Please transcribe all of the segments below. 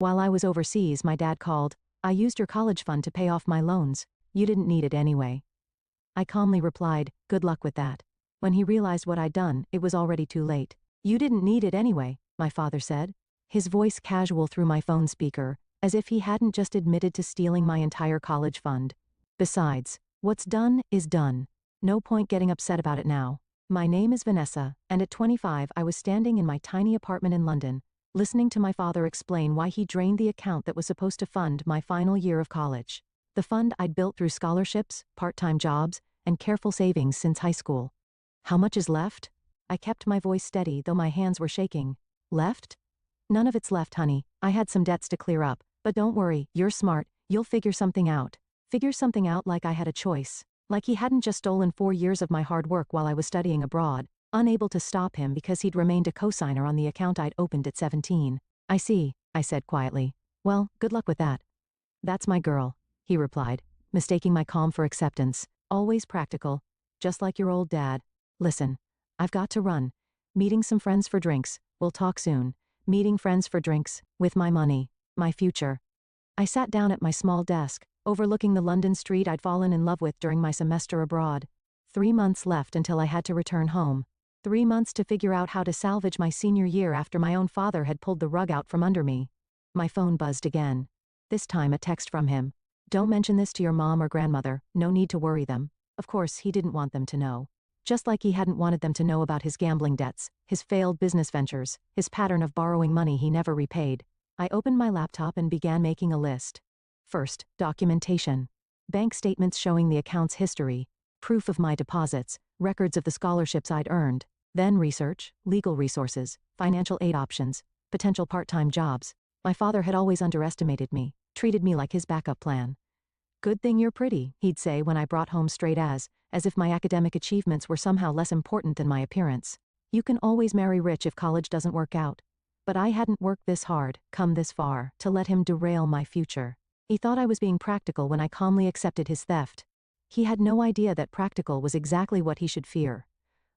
While I was overseas, my dad called. I used your college fund to pay off my loans. You didn't need it anyway. I calmly replied, good luck with that. When he realized what I'd done, it was already too late. You didn't need it anyway, my father said, his voice casual through my phone speaker, as if he hadn't just admitted to stealing my entire college fund. Besides, what's done is done. No point getting upset about it now. My name is Vanessa, and at 25 I was standing in my tiny apartment in London, listening to my father explain why he drained the account that was supposed to fund my final year of college. The fund I'd built through scholarships, part-time jobs, and careful savings since high school. How much is left? I kept my voice steady though my hands were shaking. Left? None of it's left, honey. I had some debts to clear up, but don't worry, you're smart, you'll figure something out. Figure something out like I had a choice. Like he hadn't just stolen 4 years of my hard work while I was studying abroad, unable to stop him because he'd remained a cosigner on the account I'd opened at 17. I see, I said quietly. Well, good luck with that. That's my girl, he replied, mistaking my calm for acceptance. Always practical. Just like your old dad. Listen, I've got to run. Meeting some friends for drinks. We'll talk soon. Meeting friends for drinks. With my money. My future. I sat down at my small desk, overlooking the London street I'd fallen in love with during my semester abroad. 3 months left until I had to return home. 3 months to figure out how to salvage my senior year after my own father had pulled the rug out from under me. My phone buzzed again. This time a text from him. Don't mention this to your mom or grandmother, no need to worry them. Of course, he didn't want them to know. Just like he hadn't wanted them to know about his gambling debts, his failed business ventures, his pattern of borrowing money he never repaid. I opened my laptop and began making a list. First, documentation. Bank statements showing the account's history, proof of my deposits, records of the scholarships I'd earned. Then research, legal resources, financial aid options, potential part-time jobs. My father had always underestimated me, treated me like his backup plan. Good thing you're pretty, he'd say when I brought home straight as if my academic achievements were somehow less important than my appearance. You can always marry rich if college doesn't work out. But I hadn't worked this hard, come this far, to let him derail my future. He thought I was being practical when I calmly accepted his theft. He had no idea that practical was exactly what he should fear.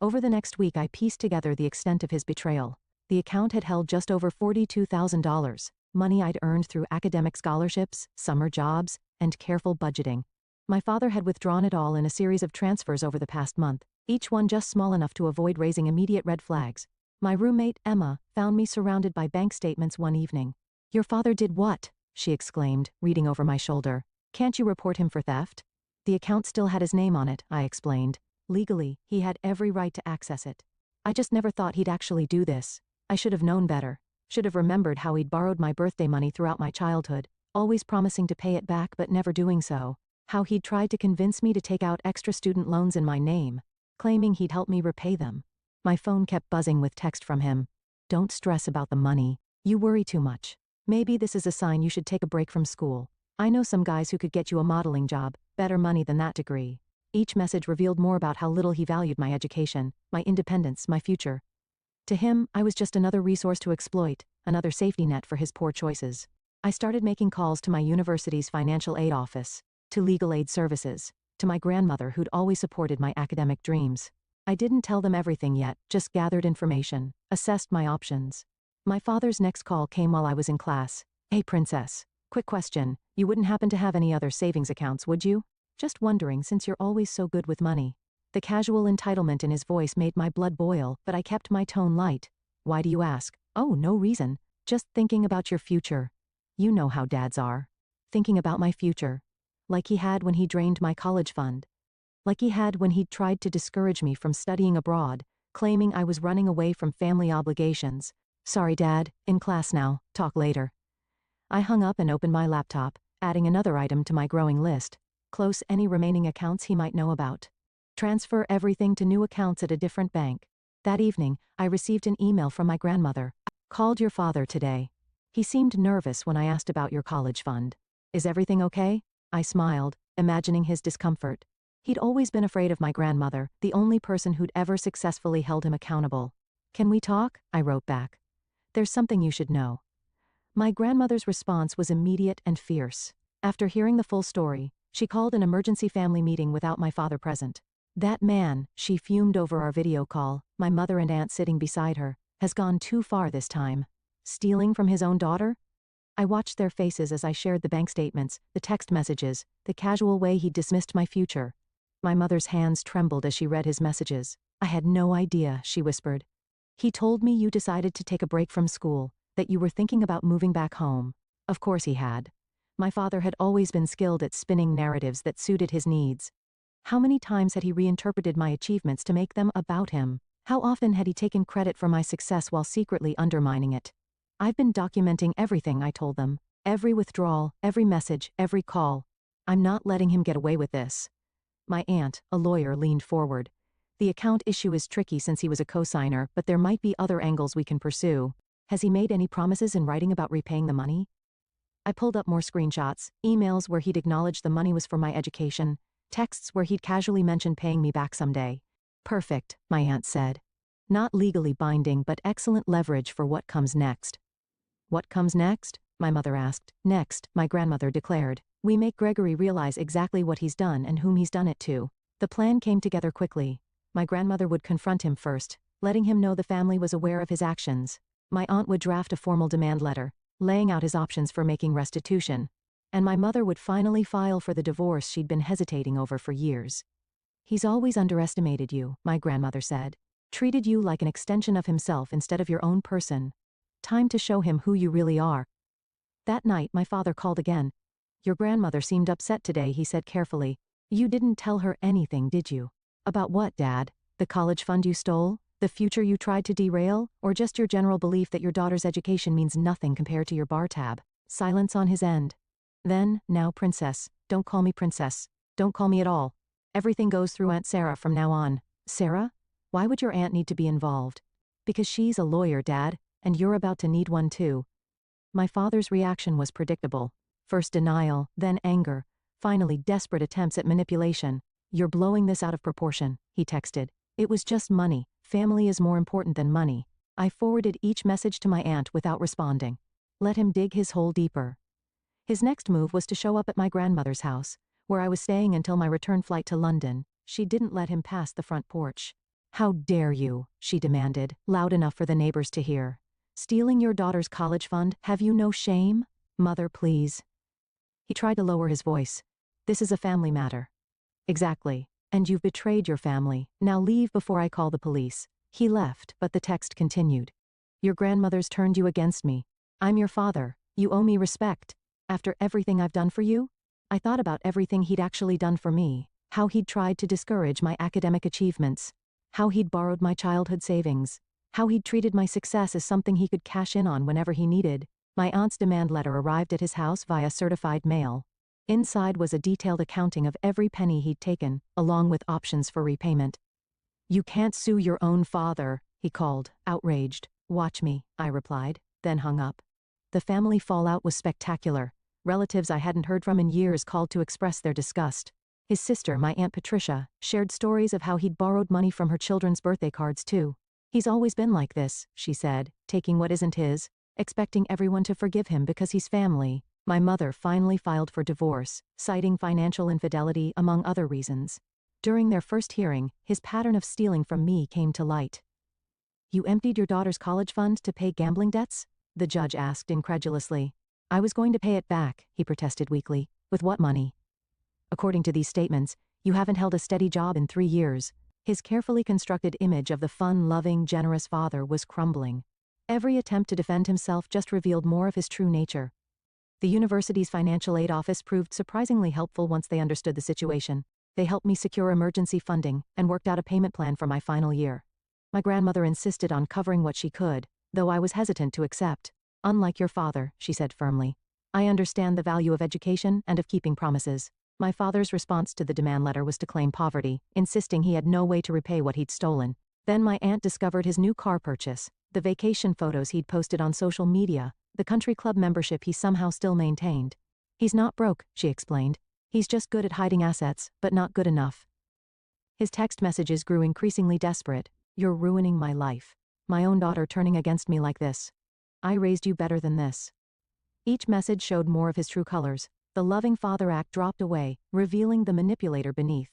Over the next week I pieced together the extent of his betrayal. The account had held just over $42,000, money I'd earned through academic scholarships, summer jobs, and careful budgeting. My father had withdrawn it all in a series of transfers over the past month, each one just small enough to avoid raising immediate red flags. My roommate, Emma, found me surrounded by bank statements one evening. Your father did what? She exclaimed, reading over my shoulder. Can't you report him for theft? The account still had his name on it, I explained. Legally, he had every right to access it. I just never thought he'd actually do this. I should have known better. Should have remembered how he'd borrowed my birthday money throughout my childhood, always promising to pay it back but never doing so. How he'd tried to convince me to take out extra student loans in my name, claiming he'd help me repay them. My phone kept buzzing with text from him. Don't stress about the money. You worry too much. Maybe this is a sign you should take a break from school. I know some guys who could get you a modeling job, better money than that degree. Each message revealed more about how little he valued my education, my independence, my future. To him, I was just another resource to exploit, another safety net for his poor choices. I started making calls to my university's financial aid office, to legal aid services, to my grandmother who'd always supported my academic dreams. I didn't tell them everything yet, just gathered information, assessed my options. My father's next call came while I was in class. Hey princess, quick question, you wouldn't happen to have any other savings accounts, would you? Just wondering since you're always so good with money. The casual entitlement in his voice made my blood boil, but I kept my tone light. Why do you ask? Oh, no reason. Just thinking about your future. You know how dads are. Thinking about my future. Like he had when he drained my college fund. Like he had when he'd tried to discourage me from studying abroad, claiming I was running away from family obligations. Sorry, Dad, in class now, talk later. I hung up and opened my laptop, adding another item to my growing list. Close any remaining accounts he might know about. Transfer everything to new accounts at a different bank. That evening, I received an email from my grandmother. Called your father today. He seemed nervous when I asked about your college fund. Is everything okay? I smiled, imagining his discomfort. He'd always been afraid of my grandmother, the only person who'd ever successfully held him accountable. Can we talk? I wrote back. There's something you should know. My grandmother's response was immediate and fierce. After hearing the full story, she called an emergency family meeting without my father present. That man, she fumed over our video call, my mother and aunt sitting beside her, has gone too far this time. Stealing from his own daughter? I watched their faces as I shared the bank statements, the text messages, the casual way he dismissed my future. My mother's hands trembled as she read his messages. I had no idea, she whispered. He told me you decided to take a break from school, that you were thinking about moving back home. Of course he had. My father had always been skilled at spinning narratives that suited his needs. How many times had he reinterpreted my achievements to make them about him? How often had he taken credit for my success while secretly undermining it? I've been documenting everything, I told them. Every withdrawal, every message, every call. I'm not letting him get away with this. My aunt, a lawyer, leaned forward. The account issue is tricky since he was a co-signer, but there might be other angles we can pursue. Has he made any promises in writing about repaying the money? I pulled up more screenshots, emails where he'd acknowledged the money was for my education, texts where he'd casually mentioned paying me back someday. Perfect, my aunt said. Not legally binding, but excellent leverage for what comes next. What comes next? My mother asked. Next, my grandmother declared. We make Gregory realize exactly what he's done and whom he's done it to. The plan came together quickly. My grandmother would confront him first, letting him know the family was aware of his actions. My aunt would draft a formal demand letter, laying out his options for making restitution. And my mother would finally file for the divorce she'd been hesitating over for years. He's always underestimated you, my grandmother said. Treated you like an extension of himself instead of your own person. Time to show him who you really are. That night my father called again. Your grandmother seemed upset today, he said carefully. You didn't tell her anything, did you? About what, Dad? The college fund you stole? The future you tried to derail? Or just your general belief that your daughter's education means nothing compared to your bar tab? Silence on his end. Then, now Princess. Don't call me Princess. Don't call me at all. Everything goes through Aunt Sarah from now on. Sarah? Why would your aunt need to be involved? Because she's a lawyer, Dad, and you're about to need one too. My father's reaction was predictable. First denial, then anger, finally desperate attempts at manipulation. You're blowing this out of proportion, he texted. It was just money. Family is more important than money. I forwarded each message to my aunt without responding. Let him dig his hole deeper. His next move was to show up at my grandmother's house, where I was staying until my return flight to London. She didn't let him pass the front porch. How dare you, she demanded, loud enough for the neighbors to hear. Stealing your daughter's college fund, have you no shame? Mother, please. He tried to lower his voice. This is a family matter. Exactly. And you've betrayed your family. Now leave before I call the police. He left, but the text continued. Your grandmother's turned you against me. I'm your father. You owe me respect. After everything I've done for you? I thought about everything he'd actually done for me. How he'd tried to discourage my academic achievements. How he'd borrowed my childhood savings. How he'd treated my success as something he could cash in on whenever he needed. My aunt's demand letter arrived at his house via certified mail. Inside was a detailed accounting of every penny he'd taken, along with options for repayment. You can't sue your own father, he called, outraged. Watch me, I replied, then hung up. The family fallout was spectacular. Relatives I hadn't heard from in years called to express their disgust. His sister, my Aunt Patricia, shared stories of how he'd borrowed money from her children's birthday cards too. He's always been like this, she said, taking what isn't his, expecting everyone to forgive him because he's family. My mother finally filed for divorce, citing financial infidelity among other reasons. During their first hearing, his pattern of stealing from me came to light. You emptied your daughter's college fund to pay gambling debts? The judge asked incredulously. I was going to pay it back, he protested weakly. With what money? According to these statements, you haven't held a steady job in 3 years. His carefully constructed image of the fun-loving, generous father was crumbling. Every attempt to defend himself just revealed more of his true nature. The university's financial aid office proved surprisingly helpful once they understood the situation. They helped me secure emergency funding and worked out a payment plan for my final year. My grandmother insisted on covering what she could, though I was hesitant to accept. Unlike your father, she said firmly. I understand the value of education and of keeping promises. My father's response to the demand letter was to claim poverty, insisting he had no way to repay what he'd stolen. Then my aunt discovered his new car purchase, the vacation photos he'd posted on social media, the country club membership he somehow still maintained. He's not broke, she explained. He's just good at hiding assets, but not good enough. His text messages grew increasingly desperate. You're ruining my life. My own daughter turning against me like this. I raised you better than this. Each message showed more of his true colors. The loving father act dropped away, revealing the manipulator beneath.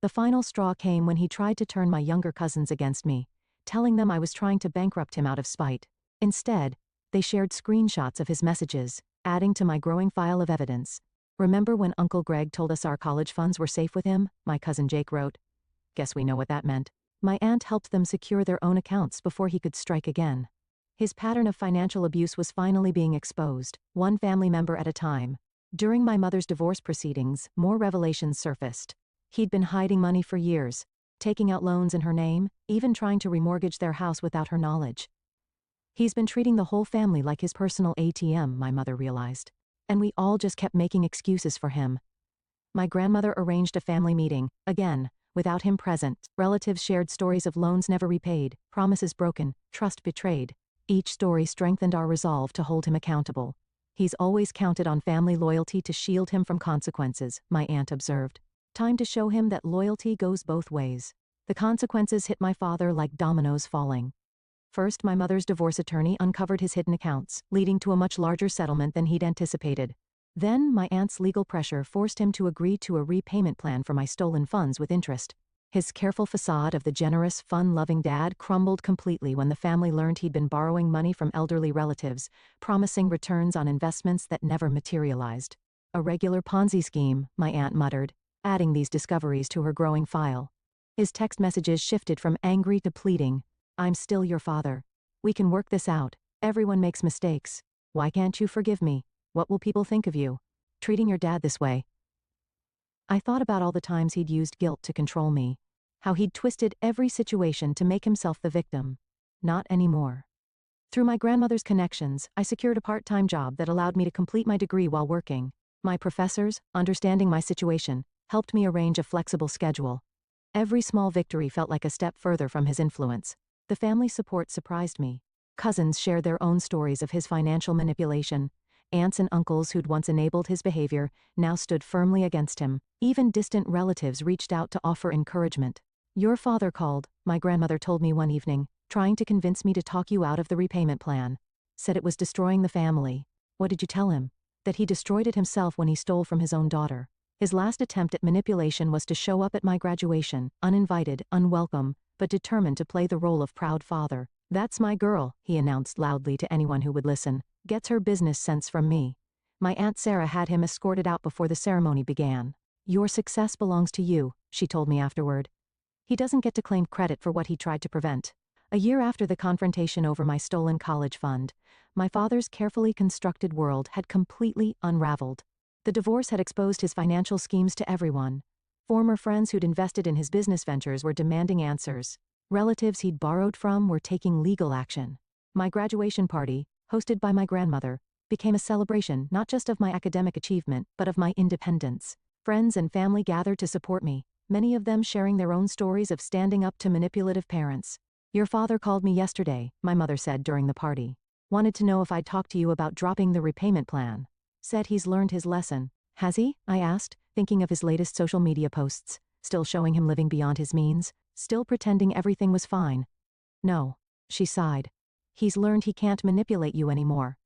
The final straw came when he tried to turn my younger cousins against me, telling them I was trying to bankrupt him out of spite. Instead, they shared screenshots of his messages, adding to my growing file of evidence. Remember when Uncle Greg told us our college funds were safe with him? My cousin Jake wrote. Guess we know what that meant. My aunt helped them secure their own accounts before he could strike again. His pattern of financial abuse was finally being exposed, one family member at a time. During my mother's divorce proceedings, more revelations surfaced. He'd been hiding money for years, taking out loans in her name, even trying to remortgage their house without her knowledge. He's been treating the whole family like his personal ATM, my mother realized. And we all just kept making excuses for him. My grandmother arranged a family meeting, again, without him present. Relatives shared stories of loans never repaid, promises broken, trust betrayed. Each story strengthened our resolve to hold him accountable. He's always counted on family loyalty to shield him from consequences, my aunt observed. Time to show him that loyalty goes both ways. The consequences hit my father like dominoes falling. First, my mother's divorce attorney uncovered his hidden accounts, leading to a much larger settlement than he'd anticipated. Then, my aunt's legal pressure forced him to agree to a repayment plan for my stolen funds with interest. His careful facade of the generous, fun-loving dad crumbled completely when the family learned he'd been borrowing money from elderly relatives, promising returns on investments that never materialized. A regular Ponzi scheme, my aunt muttered, adding these discoveries to her growing file. His text messages shifted from angry to pleading. I'm still your father. We can work this out. Everyone makes mistakes. Why can't you forgive me? What will people think of you? Treating your dad this way. I thought about all the times he'd used guilt to control me. How he'd twisted every situation to make himself the victim. Not anymore. Through my grandmother's connections, I secured a part-time job that allowed me to complete my degree while working. My professors, understanding my situation, helped me arrange a flexible schedule. Every small victory felt like a step further from his influence. The family support surprised me. Cousins shared their own stories of his financial manipulation. Aunts and uncles who'd once enabled his behavior now stood firmly against him. Even distant relatives reached out to offer encouragement. Your father called, my grandmother told me one evening, trying to convince me to talk you out of the repayment plan. Said it was destroying the family. What did you tell him? That he destroyed it himself when he stole from his own daughter. His last attempt at manipulation was to show up at my graduation, uninvited, unwelcome, but determined to play the role of proud father. That's my girl, he announced loudly to anyone who would listen. Gets her business sense from me. My Aunt Sarah had him escorted out before the ceremony began. Your success belongs to you, she told me afterward. He doesn't get to claim credit for what he tried to prevent. A year after the confrontation over my stolen college fund, my father's carefully constructed world had completely unraveled. The divorce had exposed his financial schemes to everyone. Former friends who'd invested in his business ventures were demanding answers. Relatives he'd borrowed from were taking legal action. My graduation party, hosted by my grandmother, became a celebration not just of my academic achievement, but of my independence. Friends and family gathered to support me, many of them sharing their own stories of standing up to manipulative parents. Your father called me yesterday, my mother said during the party. Wanted to know if I'd talk to you about dropping the repayment plan. Said he's learned his lesson. Has he? I asked, thinking of his latest social media posts, still showing him living beyond his means, still pretending everything was fine. No, she sighed. He's learned he can't manipulate you anymore.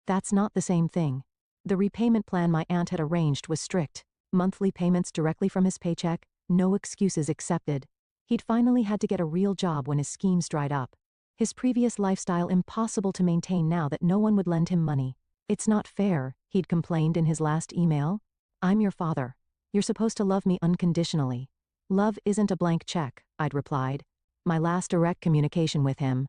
That's not the same thing. The repayment plan my aunt had arranged was strict. Monthly payments directly from his paycheck, no excuses accepted. He'd finally had to get a real job when his schemes dried up. His previous lifestyle impossible to maintain now that no one would lend him money. It's not fair, he'd complained in his last email. I'm your father. You're supposed to love me unconditionally. Love isn't a blank check, I'd replied. My last direct communication with him.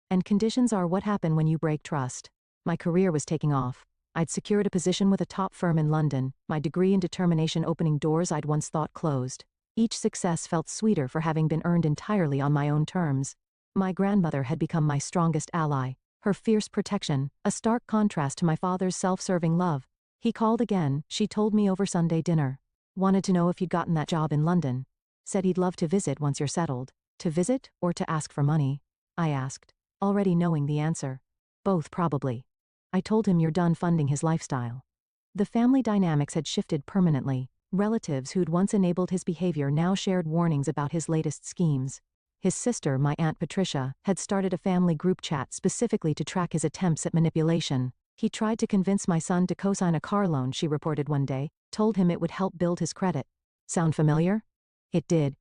And conditions are what happen when you break trust. My career was taking off. I'd secured a position with a top firm in London, my degree and determination opening doors I'd once thought closed. Each success felt sweeter for having been earned entirely on my own terms. My grandmother had become my strongest ally. Her fierce protection, a stark contrast to my father's self-serving love. He called again, she told me over Sunday dinner. Wanted to know if you'd gotten that job in London. Said he'd love to visit once you're settled. To visit, or to ask for money? I asked, already knowing the answer. Both probably. I told him you're done funding his lifestyle. The family dynamics had shifted permanently. Relatives who'd once enabled his behavior now shared warnings about his latest schemes. His sister, my Aunt Patricia, had started a family group chat specifically to track his attempts at manipulation. He tried to convince my son to co-sign a car loan, she reported one day, told him it would help build his credit. Sound familiar? It did.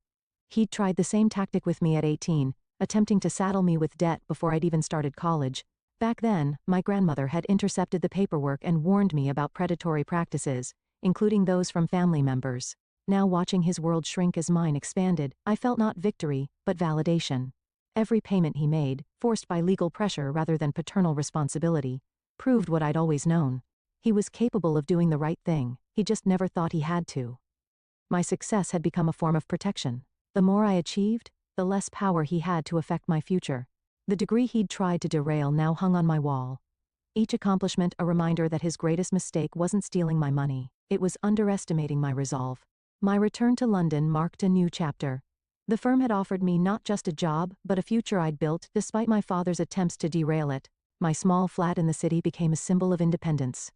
He'd tried the same tactic with me at 18, attempting to saddle me with debt before I'd even started college. Back then, my grandmother had intercepted the paperwork and warned me about predatory practices, including those from family members. Now watching his world shrink as mine expanded, I felt not victory, but validation. Every payment he made, forced by legal pressure rather than paternal responsibility, proved what I'd always known. He was capable of doing the right thing, he just never thought he had to. My success had become a form of protection. The more I achieved, the less power he had to affect my future. The degree he'd tried to derail now hung on my wall. Each accomplishment a reminder that his greatest mistake wasn't stealing my money, it was underestimating my resolve. My return to London marked a new chapter. The firm had offered me not just a job, but a future I'd built despite my father's attempts to derail it. My small flat in the city became a symbol of independence.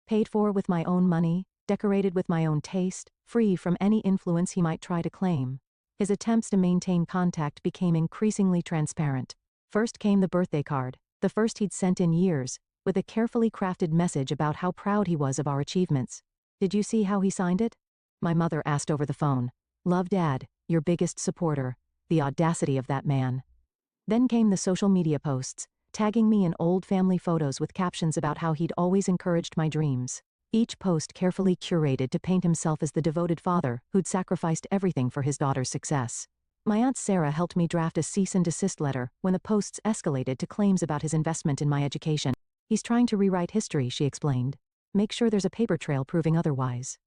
Paid for with my own money, decorated with my own taste, free from any influence he might try to claim. His attempts to maintain contact became increasingly transparent. First came the birthday card, the first he'd sent in years, with a carefully crafted message about how proud he was of our achievements. "Did you see how he signed it?" My mother asked over the phone. "Love, Dad, your biggest supporter." The audacity of that man. Then came the social media posts, tagging me in old family photos with captions about how he'd always encouraged my dreams. Each post carefully curated to paint himself as the devoted father who'd sacrificed everything for his daughter's success. My Aunt Sarah helped me draft a cease and desist letter when the posts escalated to claims about his investment in my education. "He's trying to rewrite history," she explained. "Make sure there's a paper trail proving otherwise."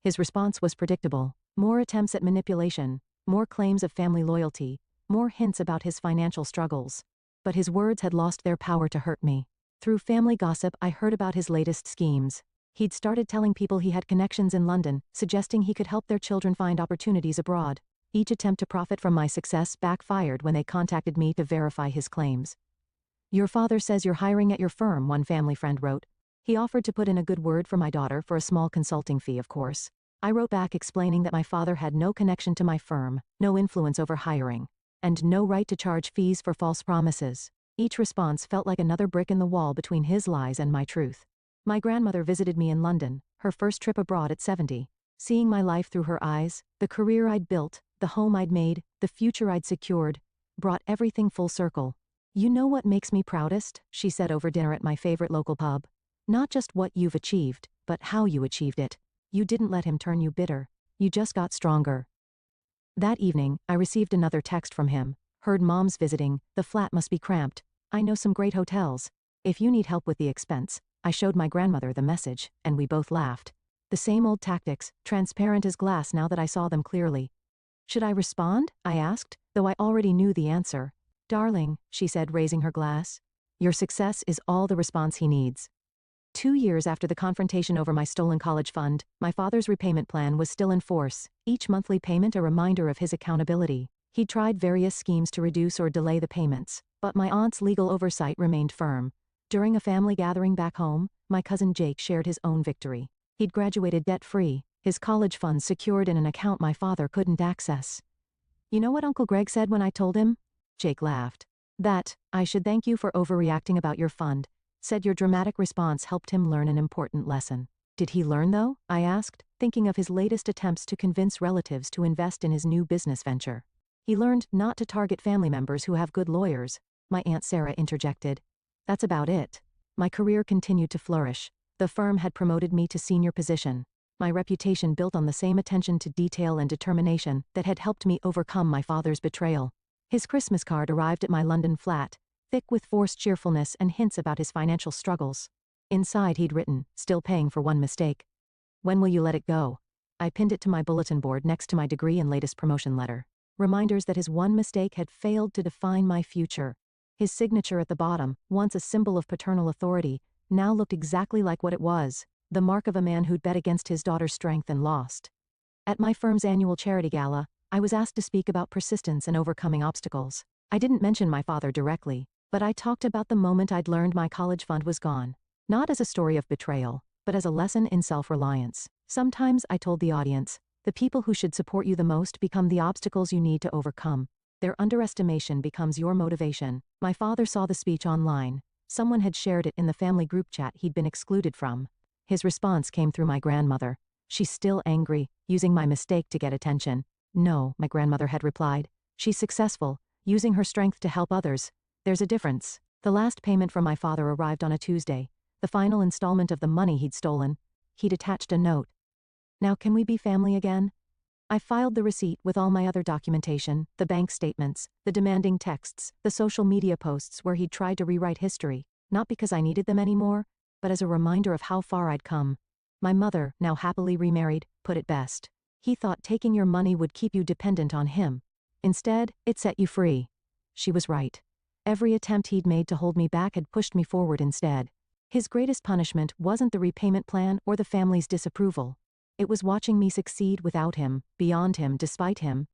His response was predictable. More attempts at manipulation, more claims of family loyalty, more hints about his financial struggles. But his words had lost their power to hurt me. Through family gossip, I heard about his latest schemes. He'd started telling people he had connections in London, suggesting he could help their children find opportunities abroad. Each attempt to profit from my success backfired when they contacted me to verify his claims. "Your father says you're hiring at your firm," one family friend wrote. He offered to put in a good word for my daughter for a small consulting fee, of course. I wrote back explaining that my father had no connection to my firm, no influence over hiring, and no right to charge fees for false promises. Each response felt like another brick in the wall between his lies and my truth. My grandmother visited me in London, her first trip abroad at 70. Seeing my life through her eyes, the career I'd built, the home I'd made, the future I'd secured, brought everything full circle. "You know what makes me proudest?" she said over dinner at my favorite local pub. "Not just what you've achieved, but how you achieved it. You didn't let him turn you bitter. You just got stronger." That evening, I received another text from him. "Heard Mom's visiting, the flat must be cramped. I know some great hotels. If you need help with the expense." I showed my grandmother the message, and we both laughed. The same old tactics, transparent as glass now that I saw them clearly. "Should I respond?" I asked, though I already knew the answer. "Darling," she said, raising her glass. "Your success is all the response he needs." 2 years after the confrontation over my stolen college fund, my father's repayment plan was still in force, each monthly payment a reminder of his accountability. He'd tried various schemes to reduce or delay the payments, but my aunt's legal oversight remained firm. During a family gathering back home, my cousin Jake shared his own victory. He'd graduated debt-free, his college funds secured in an account my father couldn't access. "You know what Uncle Greg said when I told him?" Jake laughed. "That, I should thank you for overreacting about your fund. Said your dramatic response helped him learn an important lesson." "Did he learn though?" I asked, thinking of his latest attempts to convince relatives to invest in his new business venture. "He learned not to target family members who have good lawyers," my Aunt Sarah interjected. "That's about it." My career continued to flourish. The firm had promoted me to senior position. My reputation built on the same attention to detail and determination that had helped me overcome my father's betrayal. His Christmas card arrived at my London flat, thick with forced cheerfulness and hints about his financial struggles. Inside he'd written, "Still paying for one mistake. When will you let it go?" I pinned it to my bulletin board next to my degree and latest promotion letter. Reminders that his one mistake had failed to define my future. His signature at the bottom, once a symbol of paternal authority, now looked exactly like what it was, the mark of a man who'd bet against his daughter's strength and lost. At my firm's annual charity gala, I was asked to speak about persistence and overcoming obstacles. I didn't mention my father directly, but I talked about the moment I'd learned my college fund was gone. Not as a story of betrayal, but as a lesson in self-reliance. Sometimes, I told the audience, the people who should support you the most become the obstacles you need to overcome. Their underestimation becomes your motivation. My father saw the speech online. Someone had shared it in the family group chat he'd been excluded from. His response came through my grandmother. "She's still angry, using my mistake to get attention." "No," my grandmother had replied. "She's successful, using her strength to help others. There's a difference." The last payment from my father arrived on a Tuesday, the final installment of the money he'd stolen. He'd attached a note. Now can we be family again? I filed the receipt with all my other documentation, the bank statements, the demanding texts, the social media posts where he'd tried to rewrite history, not because I needed them anymore, but as a reminder of how far I'd come. My mother, now happily remarried, put it best. He thought taking your money would keep you dependent on him. Instead, it set you free. She was right. Every attempt he'd made to hold me back had pushed me forward instead. His greatest punishment wasn't the repayment plan or the family's disapproval. It was watching me succeed without him, beyond him, despite him,